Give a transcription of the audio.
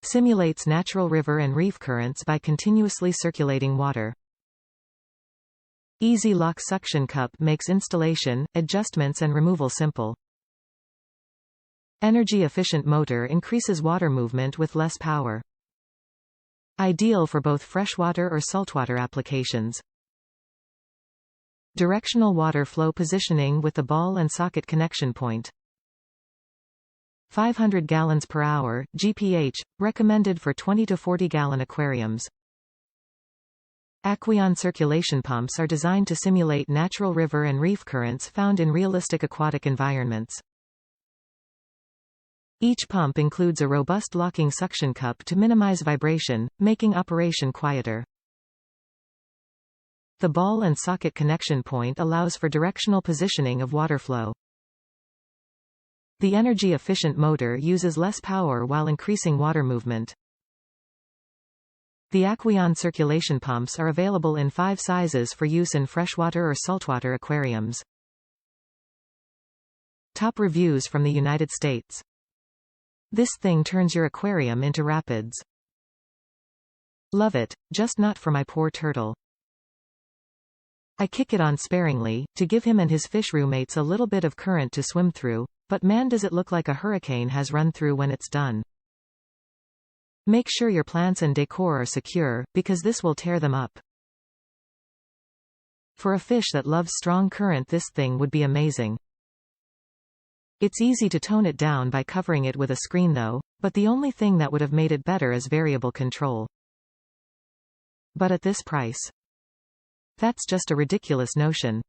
Simulates natural river and reef currents by continuously circulating water. Easy lock suction cup makes installation, adjustments and removal simple. Energy-efficient motor increases water movement with less power. Ideal for both freshwater or saltwater applications. Directional water flow positioning with the ball and socket connection point. 500 gallons per hour, GPH, recommended for 20 to 40 gallon aquariums. Aqueon circulation pumps are designed to simulate natural river and reef currents found in realistic aquatic environments. Each pump includes a robust locking suction cup to minimize vibration, making operation quieter. The ball and socket connection point allows for directional positioning of water flow. The energy-efficient motor uses less power while increasing water movement. The Aqueon circulation pumps are available in 5 sizes for use in freshwater or saltwater aquariums. Top reviews from the United States. This thing turns your aquarium into rapids. Love it, just not for my poor turtle. I kick it on sparingly, to give him and his fish roommates a little bit of current to swim through, but man does it look like a hurricane has run through when it's done. Make sure your plants and decor are secure, because this will tear them up. For a fish that loves strong current, this thing would be amazing. It's easy to tone it down by covering it with a screen though, but the only thing that would have made it better is variable control. But at this price, that's just a ridiculous notion.